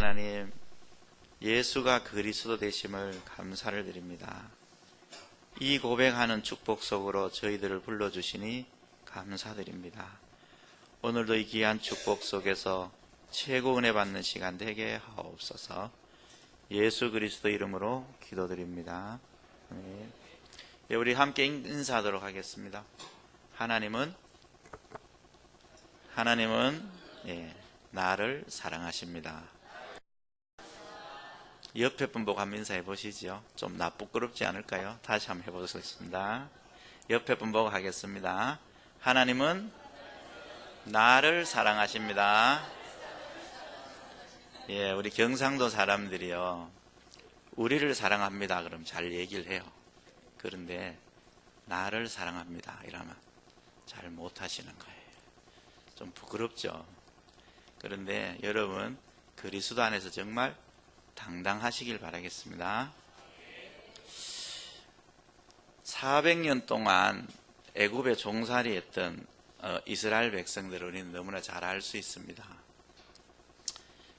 하나님, 예수가 그리스도 되심을 감사를 드립니다. 이 고백하는 축복 속으로 저희들을 불러주시니 감사드립니다. 오늘도 이 귀한 축복 속에서 최고 은혜 받는 시간 되게 하옵소서. 예수 그리스도 이름으로 기도드립니다. 네, 우리 함께 인사하도록 하겠습니다. 하나님은 나를 사랑하십니다. 옆에 분 보고 한번 인사해 보시죠. 좀 부끄럽지 않을까요? 다시 한번 해보겠습니다. 옆에 분 보고 하겠습니다. 하나님은 나를 사랑하십니다. 예, 우리 경상도 사람들이요, 우리를 사랑합니다 그럼 잘 얘기를 해요. 그런데 나를 사랑합니다 이러면 잘 못하시는 거예요. 좀 부끄럽죠. 그런데 여러분, 그리스도 안에서 정말 당당하시길 바라겠습니다. 400년 동안 애굽에 종살이했던 이스라엘 백성들을 우리는 너무나 잘 알 수 있습니다.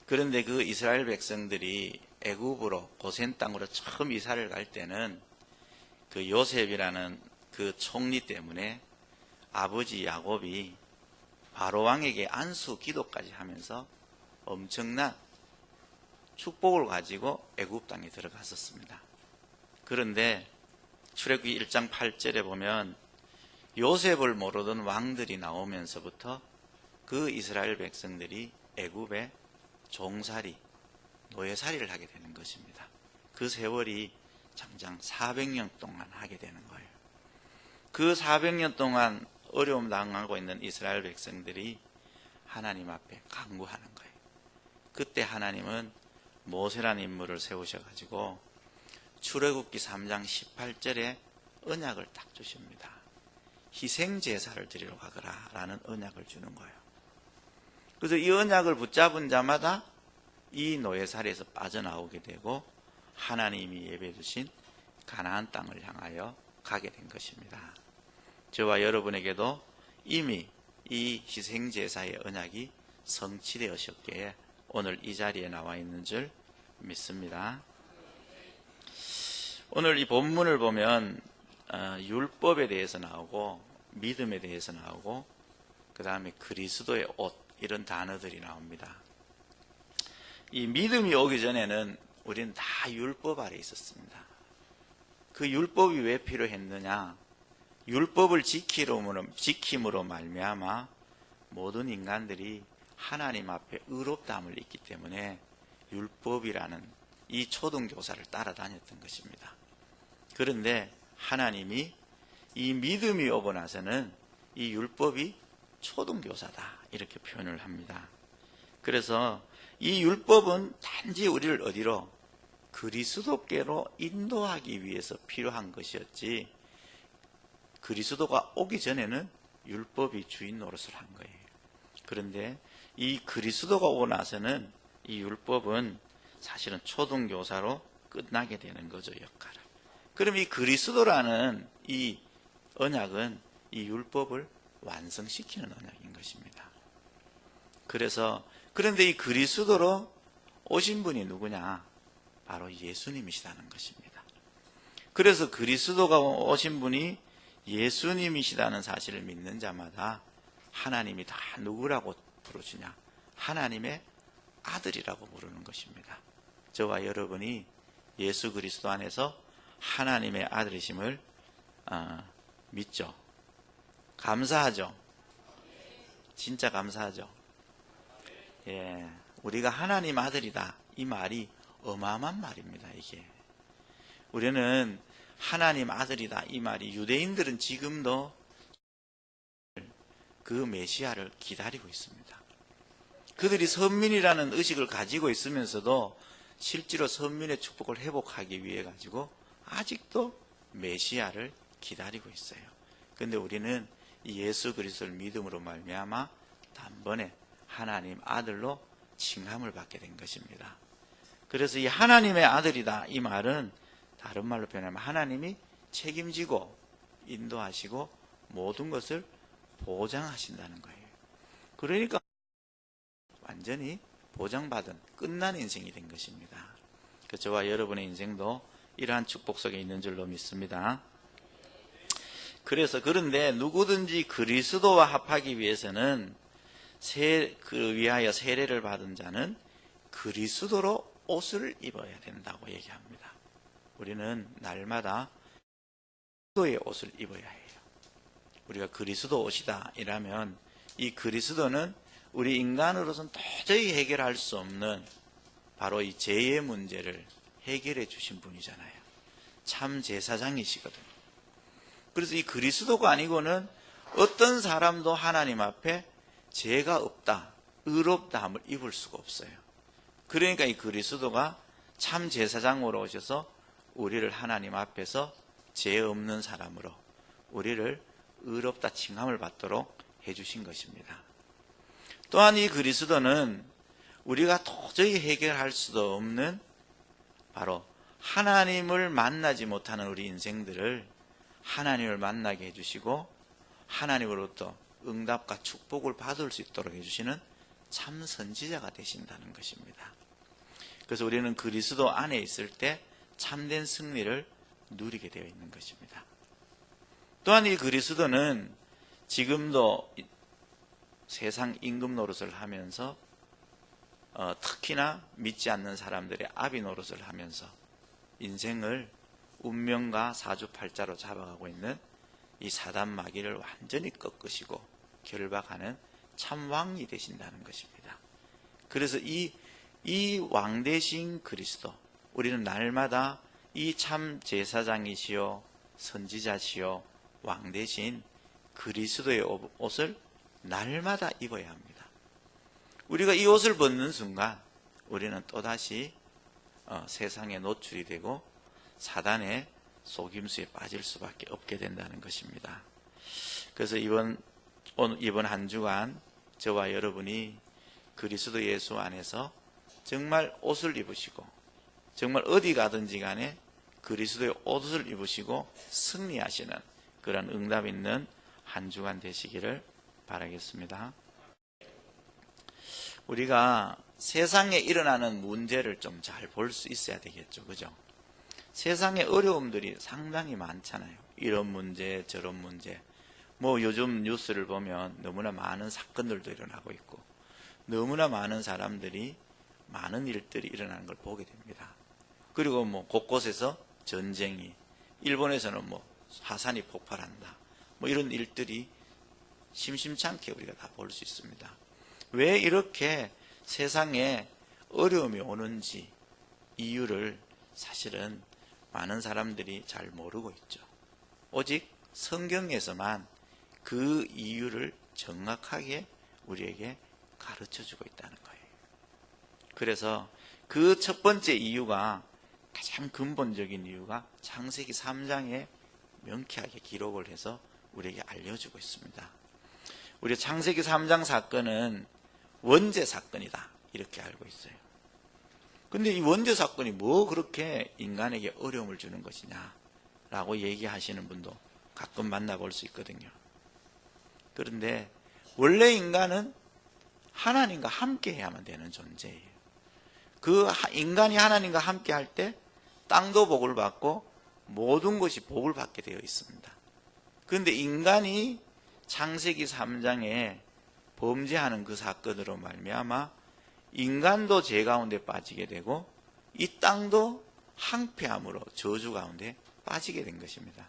그런데 그 이스라엘 백성들이 애굽으로, 고센 땅으로 처음 이사를 갈 때는 그 요셉이라는 그 총리 때문에 아버지 야곱이 바로 왕에게 안수 기도까지 하면서 엄청난 축복을 가지고 애굽 땅에 들어갔었습니다. 그런데 출애굽기 1장 8절에 보면 요셉을 모르던 왕들이 나오면서부터 그 이스라엘 백성들이 애굽에 종살이, 노예살이를 하게 되는 것입니다. 그 세월이 장장 400년 동안 하게 되는 거예요. 그 400년 동안 어려움 당하고 있는 이스라엘 백성들이 하나님 앞에 간구하는 거예요. 그때 하나님은 모세라는 인물을 세우셔가지고 출애굽기 3장 18절에 언약을 딱 주십니다. 희생제사를 드리러 가거라 라는 언약을 주는 거예요. 그래서 이 언약을 붙잡은 자마다 이 노예살이에서 빠져나오게 되고 하나님이 예배해 주신 가나안 땅을 향하여 가게 된 것입니다. 저와 여러분에게도 이미 이 희생제사의 언약이 성취되었기에 오늘 이 자리에 나와 있는 줄 믿습니다. 오늘 이 본문을 보면 율법에 대해서 나오고 믿음에 대해서 나오고 그 다음에 그리스도의 옷, 이런 단어들이 나옵니다. 이 믿음이 오기 전에는 우리는 다 율법 아래 있었습니다. 그 율법이 왜 필요했느냐? 율법을 지킴으로 말미암아 모든 인간들이 하나님 앞에 의롭다함을 입기 때문에 율법이라는 이 초등교사를 따라다녔던 것입니다. 그런데 하나님이 이 믿음이 오고 나서는 이 율법이 초등교사다 이렇게 표현을 합니다. 그래서 이 율법은 단지 우리를 어디로? 그리스도께로 인도하기 위해서 필요한 것이었지, 그리스도가 오기 전에는 율법이 주인 노릇을 한 거예요. 그런데 이 그리스도가 오고 나서는 이 율법은 사실은 초등교사로 끝나게 되는 거죠, 역할을. 그럼 이 그리스도라는 이 언약은 이 율법을 완성시키는 언약인 것입니다. 그런데 이 그리스도로 오신 분이 누구냐? 바로 예수님이시다는 것입니다. 그래서 그리스도가 오신 분이 예수님이시다는 사실을 믿는 자마다 하나님이 다 누구라고 부르시냐? 하나님의 아들이라고 부르는 것입니다. 저와 여러분이 예수 그리스도 안에서 하나님의 아들이심을 믿죠. 감사하죠. 진짜 감사하죠. 예, 우리가 하나님 아들이다, 이 말이 어마어마한 말입니다. 이게 우리는 하나님 아들이다 이 말이, 유대인들은 지금도 그 메시아를 기다리고 있습니다. 그들이 선민이라는 의식을 가지고 있으면서도 실제로 선민의 축복을 회복하기 위해 가지고 아직도 메시아를 기다리고 있어요. 그런데 우리는 이 예수 그리스도를 믿음으로 말미암아 단번에 하나님 아들로 칭함을 받게 된 것입니다. 그래서 이 하나님의 아들이다 이 말은 다른 말로 표현하면 하나님이 책임지고 인도하시고 모든 것을 보장하신다는 거예요. 그러니까 완전히 보장받은 끝난 인생이 된 것입니다. 저와 여러분의 인생도 이러한 축복 속에 있는 줄로 믿습니다. 그런데 누구든지 그리스도와 합하기 위해서는 위하여 세례를 받은 자는 그리스도로 옷을 입어야 된다고 얘기합니다. 우리는 날마다 그리스도의 옷을 입어야 해요. 우리가 그리스도 옷이다 이라면 이 그리스도는 우리 인간으로서는 도저히 해결할 수 없는 바로 이 죄의 문제를 해결해 주신 분이잖아요. 참 제사장이시거든요. 그래서 이 그리스도가 아니고는 어떤 사람도 하나님 앞에 죄가 없다, 의롭다함을 입을 수가 없어요. 그러니까 이 그리스도가 참 제사장으로 오셔서 우리를 하나님 앞에서 죄 없는 사람으로 우리를 의롭다 칭함을 받도록 해주신 것입니다. 또한 이 그리스도는 우리가 도저히 해결할 수도 없는 바로 하나님을 만나지 못하는 우리 인생들을 하나님을 만나게 해주시고 하나님으로부터 응답과 축복을 받을 수 있도록 해주시는 참 선지자가 되신다는 것입니다. 그래서 우리는 그리스도 안에 있을 때 참된 승리를 누리게 되어 있는 것입니다. 또한 이 그리스도는 지금도 세상 임금 노릇을 하면서 특히나 믿지 않는 사람들의 아비 노릇을 하면서 인생을 운명과 사주팔자로 잡아가고 있는 이 사단 마귀를 완전히 꺾으시고 결박하는 참 왕이 되신다는 것입니다. 그래서 이 왕 대신 그리스도, 우리는 날마다 이 참 제사장이시요 선지자시요 왕 대신 그리스도의 옷을 날마다 입어야 합니다. 우리가 이 옷을 벗는 순간 우리는 또다시 세상에 노출이 되고 사단의 속임수에 빠질 수밖에 없게 된다는 것입니다. 그래서 이번 한 주간 저와 여러분이 그리스도 예수 안에서 정말 옷을 입으시고 정말 어디 가든지 간에 그리스도의 옷을 입으시고 승리하시는 그런 응답 있는 한 주간 되시기를 바라겠습니다. 우리가 세상에 일어나는 문제를 좀 잘 볼 수 있어야 되겠죠. 그죠? 세상에 어려움들이 상당히 많잖아요. 이런 문제, 저런 문제. 요즘 뉴스를 보면 너무나 많은 사건들도 일어나고 있고 너무나 많은 사람들이 많은 일들이 일어나는 걸 보게 됩니다. 그리고 곳곳에서 전쟁이, 일본에서는 화산이 폭발한다. 이런 일들이 심심찮게 우리가 다 볼 수 있습니다. 왜 이렇게 세상에 어려움이 오는지 이유를 사실은 많은 사람들이 잘 모르고 있죠. 오직 성경에서만 그 이유를 정확하게 우리에게 가르쳐주고 있다는 거예요. 그래서 그 첫 번째 이유가, 가장 근본적인 이유가 창세기 3장에 명쾌하게 기록을 해서 우리에게 알려주고 있습니다. 우리 창세기 3장 사건은 원죄 사건이다 이렇게 알고 있어요. 근데 이 원죄 사건이 그렇게 인간에게 어려움을 주는 것이냐 라고 얘기하시는 분도 가끔 만나볼 수 있거든요. 그런데 원래 인간은 하나님과 함께 해야만 되는 존재예요. 그 인간이 하나님과 함께 할 때 땅도 복을 받고 모든 것이 복을 받게 되어 있습니다. 그런데 인간이 창세기 3장에 범죄하는 그 사건으로 말미암아 인간도 죄 가운데 빠지게 되고 이 땅도 항폐함으로 저주 가운데 빠지게 된 것입니다.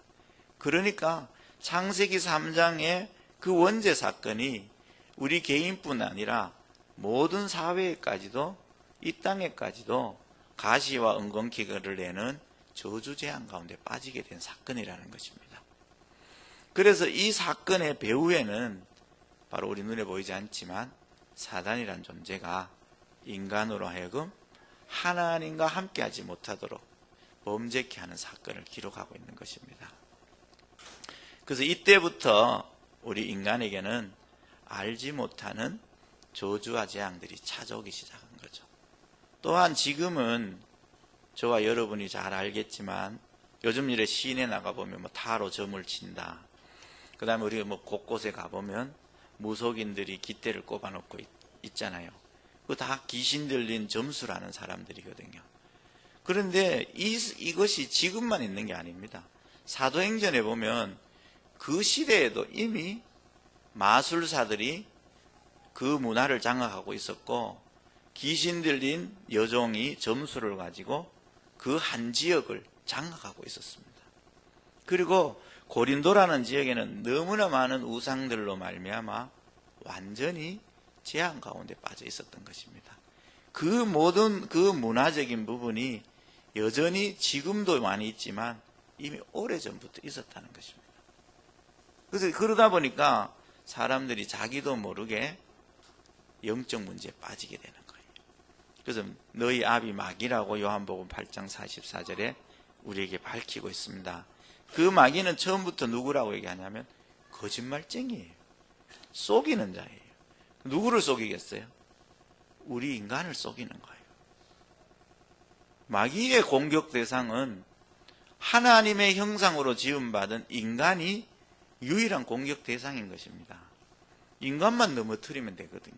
그러니까 창세기 3장의 그 원죄 사건이 우리 개인뿐 아니라 모든 사회에까지도, 이 땅에까지도 가시와 엉겅퀴를 내는 저주 재앙 가운데 빠지게 된 사건이라는 것입니다. 그래서 이 사건의 배후에는 바로 우리 눈에 보이지 않지만 사단이란 존재가 인간으로 하여금 하나님과 함께하지 못하도록 범죄케 하는 사건을 기록하고 있는 것입니다. 그래서 이때부터 우리 인간에게는 알지 못하는 저주와 재앙들이 찾아오기 시작한 거죠. 또한 지금은 저와 여러분이 잘 알겠지만 요즘 일에 시내 나가보면 타로 점을 친다. 그 다음에 우리가 곳곳에 가보면 무속인들이 깃대를 꼽아놓고 있잖아요. 그 다 귀신 들린 점수라는 사람들이거든요. 그런데 이것이 지금만 있는 게 아닙니다. 사도행전에 보면 그 시대에도 이미 마술사들이 그 문화를 장악하고 있었고, 귀신 들린 여종이 점수를 가지고 그 한 지역을 장악하고 있었습니다. 그리고 고린도라는 지역에는 너무나 많은 우상들로 말미암아 완전히 재앙 가운데 빠져 있었던 것입니다. 그 모든 그 문화적인 부분이 여전히 지금도 많이 있지만 이미 오래전부터 있었다는 것입니다. 그래서 그러다 보니까 사람들이 자기도 모르게 영적 문제에 빠지게 되는 거예요. 그래서 너희 아비 마귀라고 요한복음 8장 44절에 우리에게 밝히고 있습니다. 그 마귀는 처음부터 누구라고 얘기하냐면 거짓말쟁이에요. 속이는 자예요. 누구를 속이겠어요? 우리 인간을 속이는 거예요. 마귀의 공격 대상은 하나님의 형상으로 지음받은 인간이 유일한 공격 대상인 것입니다. 인간만 넘어뜨리면 되거든요.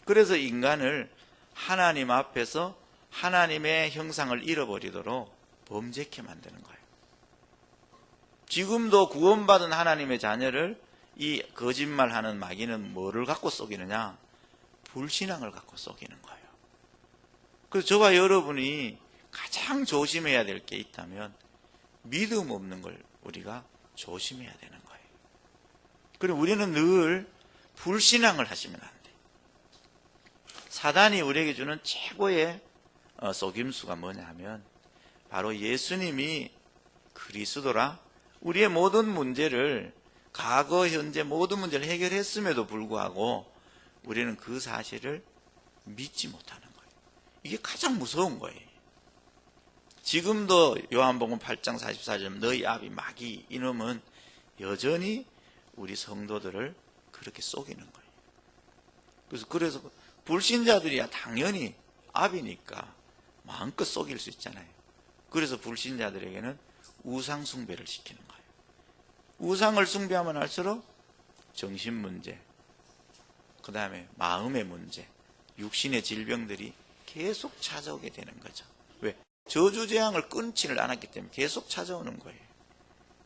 그래서 인간을 하나님 앞에서 하나님의 형상을 잃어버리도록 범죄케 만드는 거예요. 지금도 구원받은 하나님의 자녀를 이 거짓말하는 마귀는 뭐를 갖고 속이느냐? 불신앙을 갖고 속이는 거예요. 그래서 저와 여러분이 가장 조심해야 될 게 있다면 믿음 없는 걸 우리가 조심해야 되는 거예요. 그리고 우리는 늘 불신앙을 하시면 안 돼요. 사단이 우리에게 주는 최고의 속임수가 뭐냐 하면 바로 예수님이 그리스도라, 우리의 모든 문제를, 과거 현재 모든 문제를 해결했음에도 불구하고 우리는 그 사실을 믿지 못하는 거예요. 이게 가장 무서운 거예요. 지금도 요한복음 8장 44절 너희 아비 마귀 이놈은 여전히 우리 성도들을 그렇게 속이는 거예요. 그래서 불신자들이야 당연히 아비니까 마음껏 속일 수 있잖아요. 그래서 불신자들에게는 우상 숭배를 시키는 거예요. 우상을 숭배하면 할수록 정신 문제, 그 다음에 마음의 문제, 육신의 질병들이 계속 찾아오게 되는 거죠. 왜? 저주재앙을 끊지를 않았기 때문에 계속 찾아오는 거예요.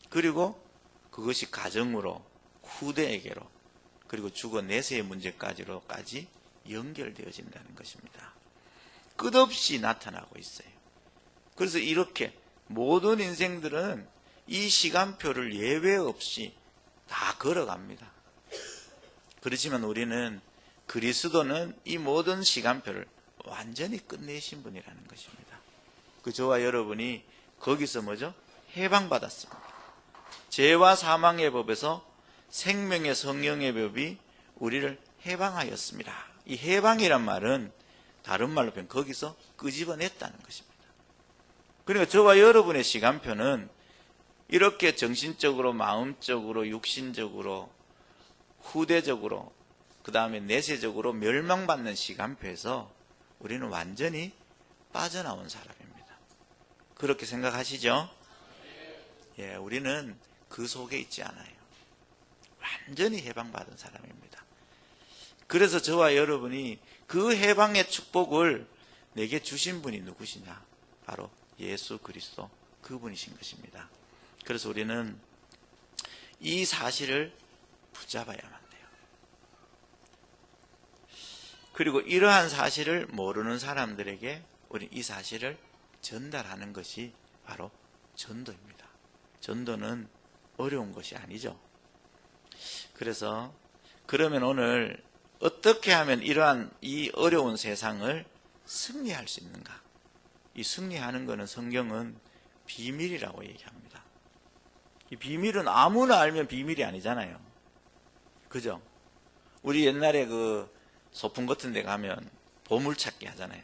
그리고 그것이 가정으로, 후대에게로, 그리고 주거 내세의 문제까지로까지 연결되어진다는 것입니다. 끝없이 나타나고 있어요. 그래서 이렇게 모든 인생들은 이 시간표를 예외 없이 다 걸어갑니다. 그렇지만 우리는 그리스도는 이 모든 시간표를 완전히 끝내신 분이라는 것입니다. 그 저와 여러분이 거기서 뭐죠? 해방받았습니다. 죄와 사망의 법에서 생명의 성령의 법이 우리를 해방하였습니다. 이 해방이란 말은 다른 말로 표현 거기서 끄집어냈다는 것입니다. 그러니까 저와 여러분의 시간표는 이렇게 정신적으로, 마음적으로, 육신적으로, 후대적으로, 그 다음에 내세적으로 멸망받는 시간표에서 우리는 완전히 빠져나온 사람입니다. 그렇게 생각하시죠? 예, 우리는 그 속에 있지 않아요. 완전히 해방받은 사람입니다. 그래서 저와 여러분이 그 해방의 축복을 내게 주신 분이 누구시냐? 바로 예수 그리스도, 그분이신 것입니다. 그래서 우리는 이 사실을 붙잡아야만 돼요. 그리고 이러한 사실을 모르는 사람들에게 우리 이 사실을 전달하는 것이 바로 전도입니다. 전도는 어려운 것이 아니죠. 그래서 그러면 오늘 어떻게 하면 이러한 이 어려운 세상을 승리할 수 있는가? 이 승리하는 것은 성경은 비밀이라고 얘기합니다. 이 비밀은 아무나 알면 비밀이 아니잖아요. 그죠? 우리 옛날에 그 소풍 같은 데 가면 보물찾기 하잖아요.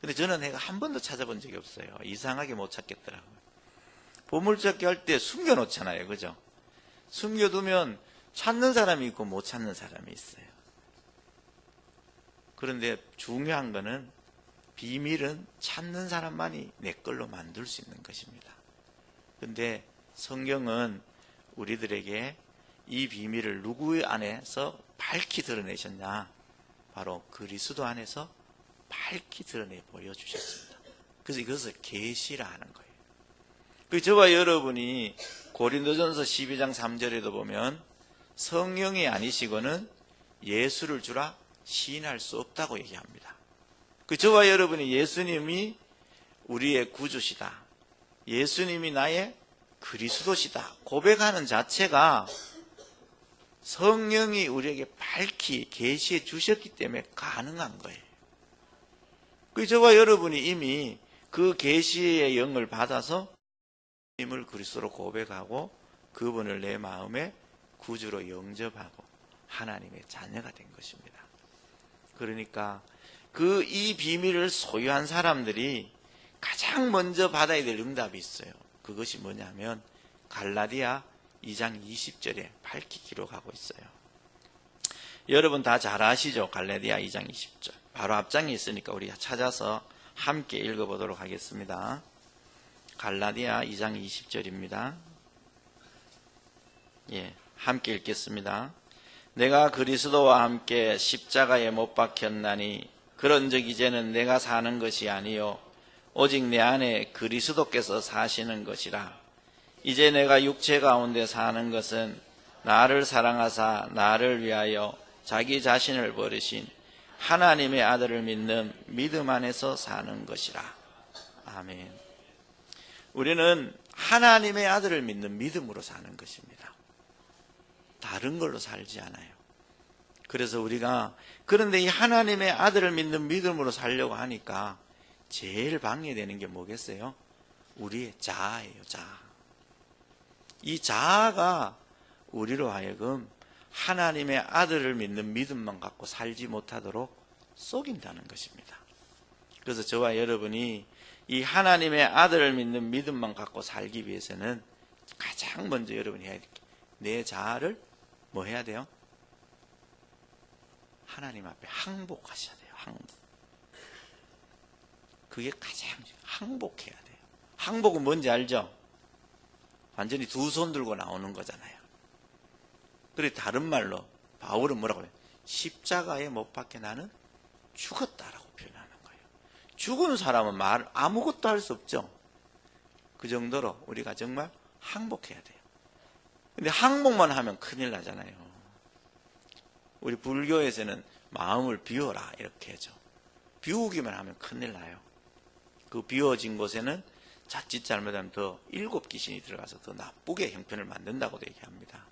근데 저는 내가 한 번도 찾아본 적이 없어요. 이상하게 못 찾겠더라고요. 보물찾기 할 때 숨겨놓잖아요. 그죠? 숨겨두면 찾는 사람이 있고 못 찾는 사람이 있어요. 그런데 중요한 거는 비밀은 찾는 사람만이 내 걸로 만들 수 있는 것입니다. 그런데 성경은 우리들에게 이 비밀을 누구 안에서 밝히 드러내셨냐? 바로 그리스도 안에서 밝히 드러내 보여주셨습니다. 그래서 이것을 계시라 하는 거예요. 그 저와 여러분이 고린도전서 12장 3절에도 보면 성령이 아니시고는 예수를 주라 시인할 수 없다고 얘기합니다. 그 저와 여러분이 예수님이 우리의 구주시다, 예수님이 나의 그리스도시다 고백하는 자체가 성령이 우리에게 밝히 계시해 주셨기 때문에 가능한 거예요. 그 저와 여러분이 이미 그 계시의 영을 받아서 주님을 그리스도로 고백하고 그분을 내 마음의 구주로 영접하고 하나님의 자녀가 된 것입니다. 그러니까 이 비밀을 소유한 사람들이 가장 먼저 받아야 될 응답이 있어요. 그것이 뭐냐면 갈라디아 2장 20절에 밝히 기록하고 있어요. 여러분 다 잘 아시죠? 갈라디아 2장 20절. 바로 앞장에 있으니까 우리가 찾아서 함께 읽어보도록 하겠습니다. 갈라디아 2장 20절입니다. 함께 읽겠습니다. 내가 그리스도와 함께 십자가에 못 박혔나니 그런즉 이제는 내가 사는 것이 아니요 오직 내 안에 그리스도께서 사시는 것이라. 이제 내가 육체 가운데 사는 것은 나를 사랑하사 나를 위하여 자기 자신을 버리신 하나님의 아들을 믿는 믿음 안에서 사는 것이라. 아멘. 우리는 하나님의 아들을 믿는 믿음으로 사는 것입니다. 다른 걸로 살지 않아요. 그래서 우리가 그런데 이 하나님의 아들을 믿는 믿음으로 살려고 하니까 제일 방해되는 게 뭐겠어요? 우리의 자아예요. 자아. 이 자아가 우리로 하여금 하나님의 아들을 믿는 믿음만 갖고 살지 못하도록 속인다는 것입니다. 그래서 저와 여러분이 이 하나님의 아들을 믿는 믿음만 갖고 살기 위해서는 가장 먼저 여러분이 해야 될 게 내 자아를 뭐 해야 돼요? 하나님 앞에 항복하셔야 돼요. 항복. 그게 가장 항복해야 돼요. 항복은 뭔지 알죠? 완전히 두 손 들고 나오는 거잖아요. 그래 다른 말로 바울은 뭐라고 해요? 십자가에 못 박혀 나는 죽었다라고 표현하는 거예요. 죽은 사람은 아무것도 할 수 없죠. 그 정도로 우리가 정말 항복해야 돼요. 근데 항복만 하면 큰일 나잖아요. 우리 불교에서는 마음을 비워라 이렇게 하죠. 비우기만 하면 큰일 나요. 그 비워진 곳에는 자칫 잘못하면 더 7귀신이 들어가서 더 나쁘게 형편을 만든다고도 얘기합니다.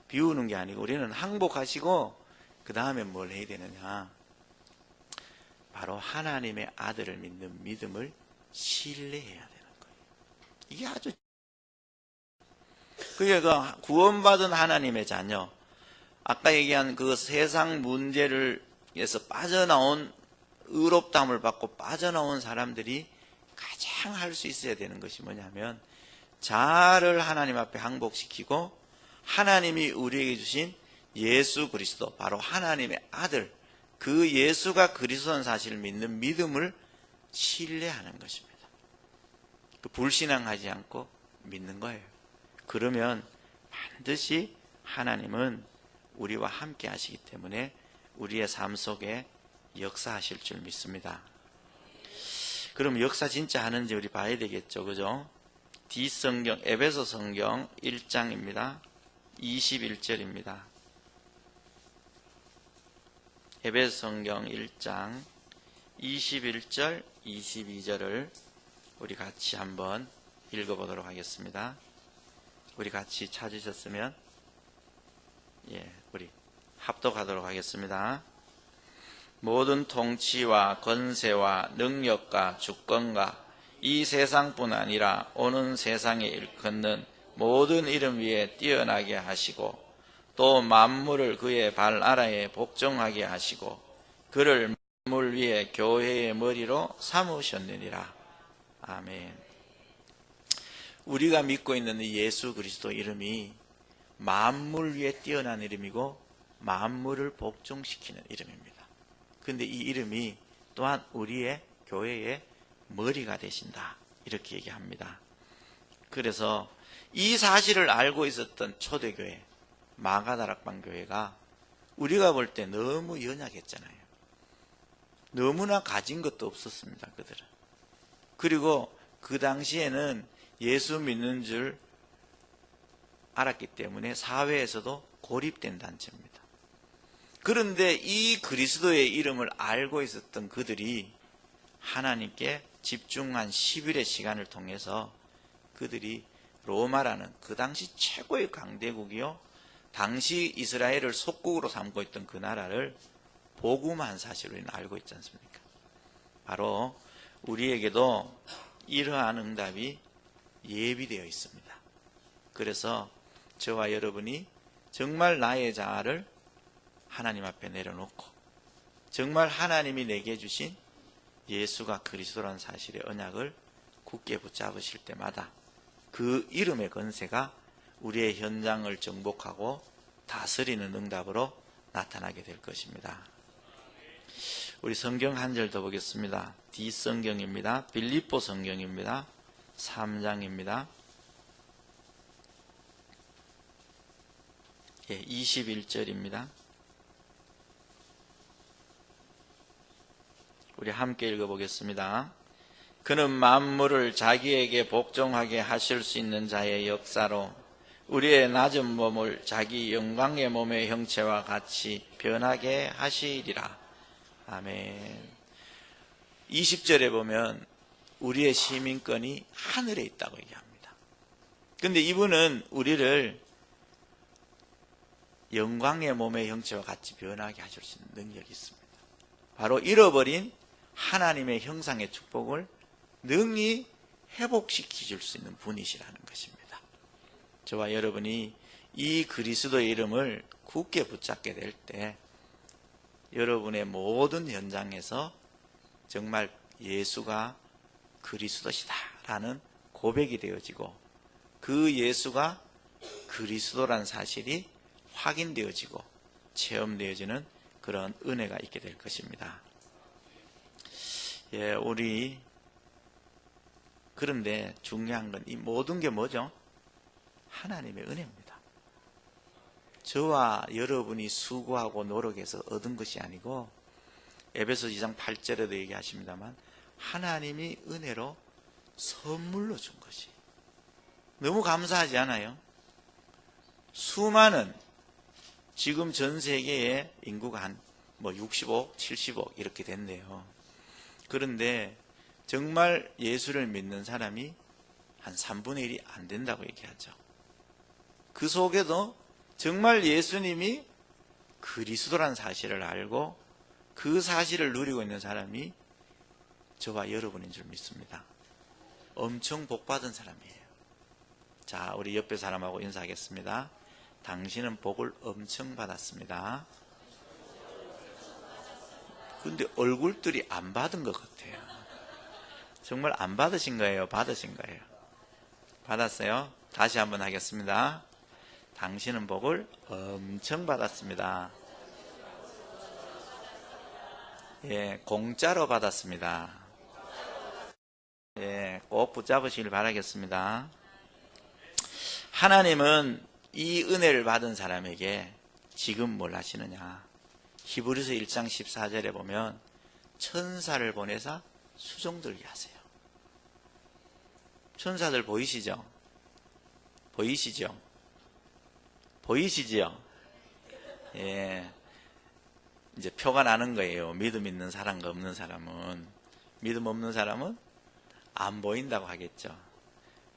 비우는 게 아니고 우리는 항복하시고 그 다음에 뭘 해야 되느냐, 바로 하나님의 아들을 믿는 믿음을 신뢰해야 되는 거예요. 이게 아주 그게 그 구원받은 하나님의 자녀, 아까 얘기한 그 세상 문제를에서 빠져나온 의롭다함을 받고 빠져나온 사람들이 가장 할 수 있어야 되는 것이 뭐냐면 자아를 하나님 앞에 항복시키고 하나님이 우리에게 주신 예수 그리스도, 바로 하나님의 아들, 그 예수가 그리스도는 사실을 믿는 믿음을 신뢰하는 것입니다. 그 불신앙하지 않고 믿는 거예요. 그러면 반드시 하나님은 우리와 함께 하시기 때문에 우리의 삶 속에 역사하실 줄 믿습니다. 그럼 역사 진짜 하는지 우리 봐야 되겠죠, 그죠? 뒷성경, 에베소 성경 1장입니다. 21절입니다. 에베소 성경 1장 21절, 22절을 우리 같이 한번 읽어보도록 하겠습니다. 우리 같이 찾으셨으면 우리 합독하도록 하겠습니다. 모든 통치와 권세와 능력과 주권과 이 세상뿐 아니라 오는 세상에 일컫는 모든 이름 위에 뛰어나게 하시고 또 만물을 그의 발 아래에 복종하게 하시고 그를 만물 위에 교회의 머리로 삼으셨느니라. 아멘. 우리가 믿고 있는 예수 그리스도 이름이 만물 위에 뛰어난 이름이고 만물을 복종시키는 이름입니다. 그런데 이 이름이 또한 우리의 교회의 머리가 되신다, 이렇게 얘기합니다. 그래서 이 사실을 알고 있었던 초대교회 마가다락방 교회가 우리가 볼 때 너무 연약했잖아요. 너무나 가진 것도 없었습니다. 그들은. 그리고 그 당시에는 예수 믿는 줄 알았기 때문에 사회에서도 고립된 단체입니다. 그런데 이 그리스도의 이름을 알고 있었던 그들이 하나님께 집중한 10일의 시간을 통해서 그들이 로마라는 그 당시 최고의 강대국이요, 당시 이스라엘을 속국으로 삼고 있던 그 나라를 복음한 사실을 알고 있지 않습니까? 바로 우리에게도 이러한 응답이 예비되어 있습니다. 그래서 저와 여러분이 정말 나의 자아를 하나님 앞에 내려놓고 정말 하나님이 내게 주신 예수가 그리스도라는 사실의 언약을 굳게 붙잡으실 때마다 그 이름의 권세가 우리의 현장을 정복하고 다스리는 응답으로 나타나게 될 것입니다. 우리 성경 한 절 더 보겠습니다. 뒷성경입니다. 빌립보 성경입니다. 3장입니다. 21절입니다. 우리 함께 읽어보겠습니다. 그는 만물을 자기에게 복종하게 하실 수 있는 자의 역사로 우리의 낮은 몸을 자기 영광의 몸의 형체와 같이 변하게 하시리라. 아멘. 20절에 보면 우리의 시민권이 하늘에 있다고 얘기합니다. 그런데 이분은 우리를 영광의 몸의 형체와 같이 변하게 하실 수 있는 능력이 있습니다. 바로 잃어버린 하나님의 형상의 축복을 능히 회복시켜 줄 수 있는 분이시라는 것입니다. 저와 여러분이 이 그리스도의 이름을 굳게 붙잡게 될 때 여러분의 모든 현장에서 정말 예수가 그리스도시다라는 고백이 되어지고 그 예수가 그리스도라는 사실이 확인되어지고 체험되어지는 그런 은혜가 있게 될 것입니다. 우리 그런데 중요한 건 이 모든 게 뭐죠? 하나님의 은혜입니다. 저와 여러분이 수고하고 노력해서 얻은 것이 아니고 에베소 2장 8절에도 얘기하십니다만 하나님이 은혜로 선물로 준 것이 너무 감사하지 않아요? 수많은 지금 전 세계의 인구가 한 60억, 70억 이렇게 된대요. 그런데 정말 예수를 믿는 사람이 한 3분의 1이 안 된다고 얘기하죠. 그 속에도 정말 예수님이 그리스도라는 사실을 알고 그 사실을 누리고 있는 사람이 저와 여러분인 줄 믿습니다. 엄청 복받은 사람이에요. 자, 우리 옆에 사람하고 인사하겠습니다. 당신은 복을 엄청 받았습니다. 근데 얼굴들이 안 받은 것 같아요. 정말 안 받으신 거예요? 받으신 거예요? 받았어요? 다시 한번 하겠습니다. 당신은 복을 엄청 받았습니다. 공짜로 받았습니다. 꼭 붙잡으시길 바라겠습니다. 하나님은 이 은혜를 받은 사람에게 지금 뭘 하시느냐? 히브리서 1장 14절에 보면 천사를 보내사 수종들게 하세요. 천사들 보이시죠? 보이시죠? 보이시죠? 이제 표가 나는 거예요. 믿음 있는 사람과 없는 사람은. 믿음 없는 사람은 안 보인다고 하겠죠.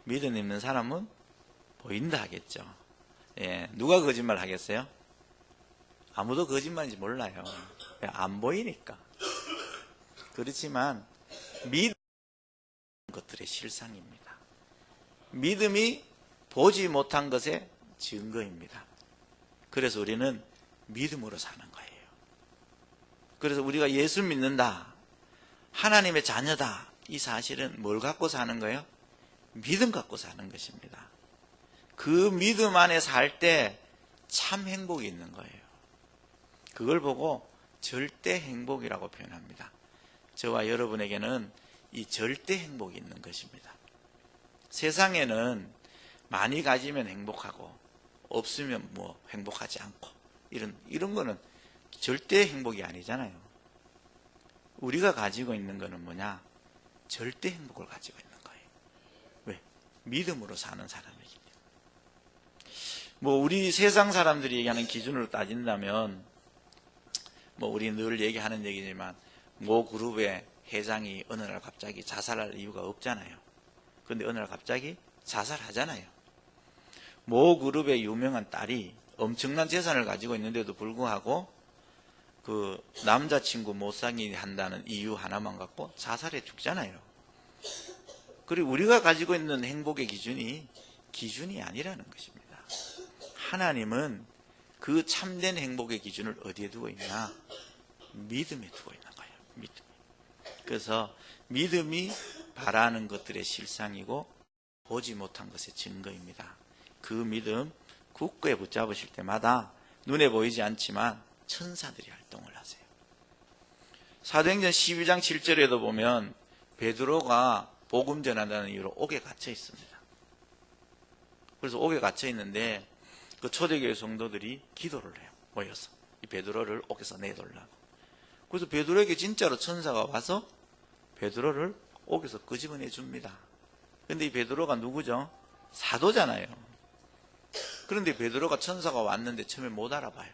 믿음 있는 사람은 보인다 하겠죠. 누가 거짓말 하겠어요? 아무도 거짓말인지 몰라요. 안 보이니까. 그렇지만 믿음 것들의 실상입니다. 믿음이 보지 못한 것의 증거입니다. 그래서 우리는 믿음으로 사는 거예요. 그래서 우리가 예수 믿는다, 하나님의 자녀다, 이 사실은 뭘 갖고 사는 거예요? 믿음 갖고 사는 것입니다. 그 믿음 안에 살 때 참 행복이 있는 거예요. 그걸 보고 절대 행복이라고 표현합니다. 저와 여러분에게는 이 절대 행복이 있는 것입니다. 세상에는 많이 가지면 행복하고 없으면 행복하지 않고 이런 거는 절대 행복이 아니잖아요. 우리가 가지고 있는 거는 뭐냐? 절대 행복을 가지고 있는 거예요. 왜? 믿음으로 사는 사람이기 때문에. 뭐 우리 세상 사람들이 얘기하는 기준으로 따진다면 뭐 우리 늘 얘기하는 얘기지만 모 그룹의 회장이 어느 날 갑자기 자살할 이유가 없잖아요. 그런데 어느 날 갑자기 자살하잖아요. 모 그룹의 유명한 딸이 엄청난 재산을 가지고 있는데도 불구하고 그 남자친구 못 사귀게 한다는 이유 하나만 갖고 자살해 죽잖아요. 그리고 우리가 가지고 있는 행복의 기준이 아니라는 것입니다. 하나님은 그 참된 행복의 기준을 어디에 두고 있나? 믿음에 두고 있는 거예요. 믿음. 그래서 믿음이 바라는 것들의 실상이고 보지 못한 것의 증거입니다. 그 믿음 굳게 붙잡으실 때마다 눈에 보이지 않지만 천사들이 활동을 하세요. 사도행전 12장 7절에도 보면 베드로가 복음 전한다는 이유로 옥에 갇혀 있습니다. 그래서 옥에 갇혀 있는데 그 초대교회 성도들이 기도를 해요. 모여서 이 베드로를 옥에서 내돌라고. 그래서 베드로에게 진짜로 천사가 와서 베드로를 옥에서 끄집어내 줍니다. 그런데 이 베드로가 누구죠? 사도잖아요. 그런데 베드로가 천사가 왔는데 처음에 못 알아봐요.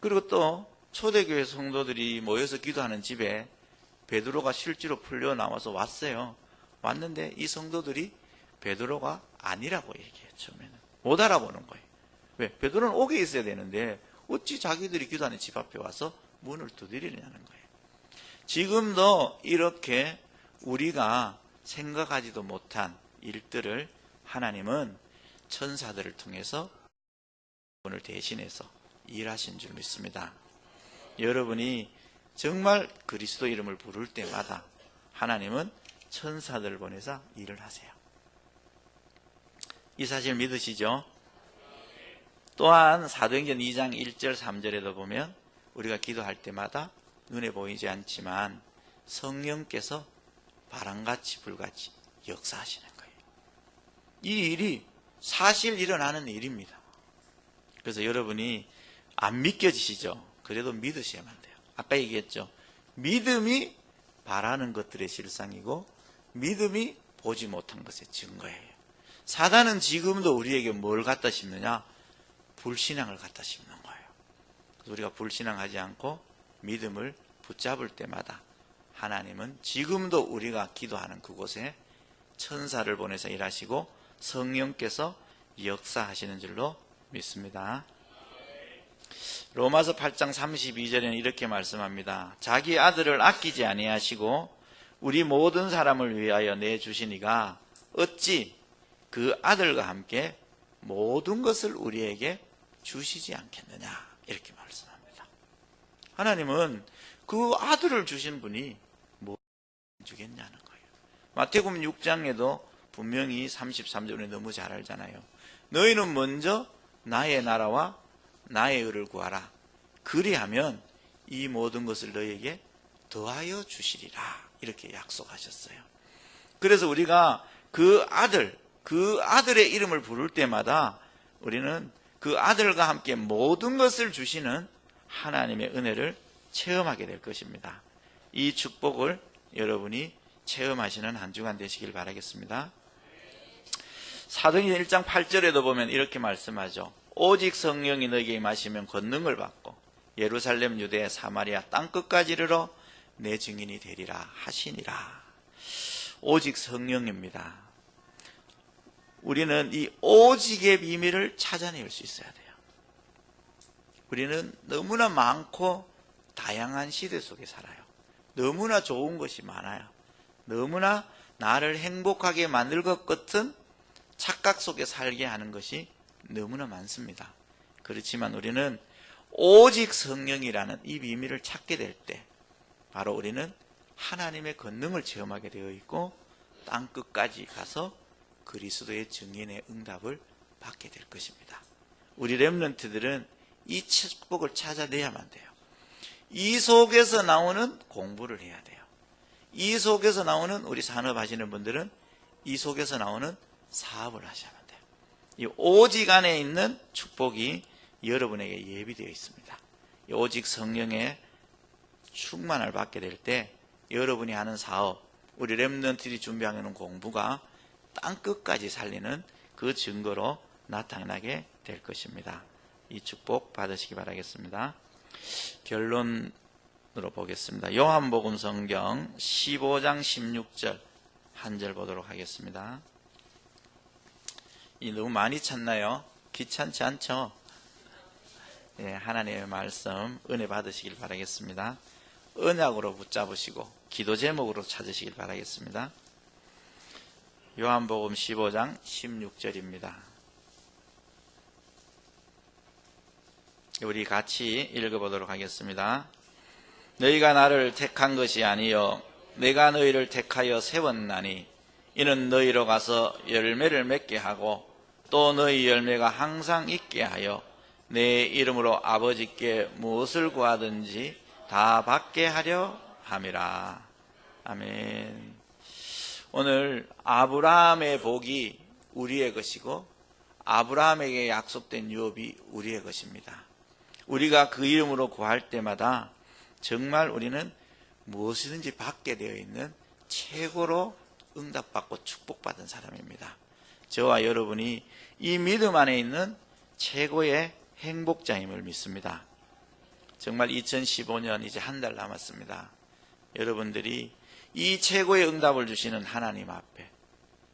그리고 또 초대교회 성도들이 모여서 기도하는 집에 베드로가 실제로 풀려 나와서 왔어요. 왔는데 이 성도들이 베드로가 아니라고 얘기해요. 처음에는 못 알아보는 거예요. 왜? 베드로는 옥에 있어야 되는데 어찌 자기들이 기도하는 집 앞에 와서 문을 두드리냐는 거예요. 지금도 이렇게 우리가 생각하지도 못한 일들을 하나님은 천사들을 통해서 오늘 대신해서 일하신 줄 믿습니다. 여러분이 정말 그리스도 이름을 부를 때마다 하나님은 천사들을 보내서 일을 하세요. 이 사실 믿으시죠? 또한 사도행전 2장 1절 3절에도 보면 우리가 기도할 때마다 눈에 보이지 않지만 성령께서 바람같이 불같이 역사하시는 거예요. 이 일이 사실 일어나는 일입니다. 그래서 여러분이 안 믿겨지시죠? 그래도 믿으셔야만 돼요. 아까 얘기했죠. 믿음이 바라는 것들의 실상이고 믿음이 보지 못한 것의 증거예요. 사단은 지금도 우리에게 뭘 갖다 심느냐? 불신앙을 갖다 심는 거예요. 그래서 우리가 불신앙하지 않고 믿음을 붙잡을 때마다 하나님은 지금도 우리가 기도하는 그곳에 천사를 보내서 일하시고 성령께서 역사하시는 줄로 믿습니다. 로마서 8장 32절에는 이렇게 말씀합니다. 자기 아들을 아끼지 아니하시고 우리 모든 사람을 위하여 내주시니가 어찌 그 아들과 함께 모든 것을 우리에게 주시지 않겠느냐, 이렇게 말씀합니다. 하나님은 그 아들을 주신 분이 뭐 주겠냐는 거예요. 마태복음 6장에도 분명히 33절에 너무 잘 알잖아요. 너희는 먼저 나의 나라와 나의 의를 구하라. 그리하면 이 모든 것을 너희에게 더하여 주시리라, 이렇게 약속하셨어요. 그래서 우리가 그 아들의 이름을 부를 때마다 우리는 그 아들과 함께 모든 것을 주시는 하나님의 은혜를 체험하게 될 것입니다. 이 축복을 여러분이 체험하시는 한 주간 되시길 바라겠습니다. 사도행전 1장 8절에도 보면 이렇게 말씀하죠. 오직 성령이 너에게 임하시면 권능을 받고 예루살렘, 유대, 사마리아 땅끝까지 이르러 내 증인이 되리라 하시니라. 오직 성령입니다. 우리는 이 오직의 비밀을 찾아낼 수 있어야 돼요. 우리는 너무나 많고 다양한 시대 속에 살아요. 너무나 좋은 것이 많아요. 너무나 나를 행복하게 만들 것 같은 착각 속에 살게 하는 것이 너무나 많습니다. 그렇지만 우리는 오직 성령이라는 이 비밀을 찾게 될 때 바로 우리는 하나님의 권능을 체험하게 되어 있고 땅끝까지 가서 그리스도의 증인의 응답을 받게 될 것입니다. 우리 렘넌트들은 이 축복을 찾아내야만 돼요. 이 속에서 나오는 공부를 해야 돼요. 이 속에서 나오는 우리 산업하시는 분들은 이 속에서 나오는 사업을 하셔야만 돼요. 이 오직 안에 있는 축복이 여러분에게 예비되어 있습니다. 이 오직 성령의 충만을 받게 될 때 여러분이 하는 사업, 우리 렘넌트들이 준비하는 공부가 땅끝까지 살리는 그 증거로 나타나게 될 것입니다. 이 축복 받으시기 바라겠습니다. 결론으로 보겠습니다. 요한복음 성경 15장 16절 한 절 보도록 하겠습니다. 이 너무 많이 찾나요? 귀찮지 않죠? 네, 하나님의 말씀 은혜 받으시길 바라겠습니다. 언약으로 붙잡으시고 기도 제목으로 찾으시길 바라겠습니다. 요한복음 15장 16절입니다. 우리 같이 읽어보도록 하겠습니다. 너희가 나를 택한 것이 아니요 내가 너희를 택하여 세웠나니 이는 너희로 가서 열매를 맺게 하고 또 너희 열매가 항상 있게 하여 내 이름으로 아버지께 무엇을 구하든지 다 받게 하려 함이라. 아멘. 오늘 아브라함의 복이 우리의 것이고 아브라함에게 약속된 유업이 우리의 것입니다. 우리가 그 이름으로 구할 때마다 정말 우리는 무엇이든지 받게 되어 있는 최고로 응답받고 축복받은 사람입니다. 저와 여러분이 이 믿음 안에 있는 최고의 행복자임을 믿습니다. 정말 2015년 이제 한 달 남았습니다. 여러분들이 이 최고의 응답을 주시는 하나님 앞에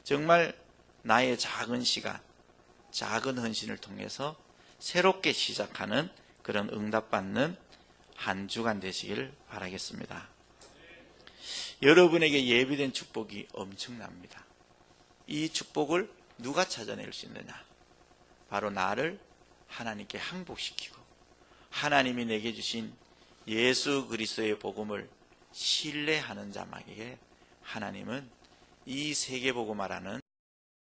정말 나의 작은 시간, 작은 헌신을 통해서 새롭게 시작하는 그런 응답받는 한 주간 되시길 바라겠습니다. 여러분에게 예비된 축복이 엄청납니다. 이 축복을 누가 찾아낼 수 있느냐? 바로 나를 하나님께 항복시키고 하나님이 내게 주신 예수 그리스도의 복음을 신뢰하는 자에게 하나님은 이 세계복음화라는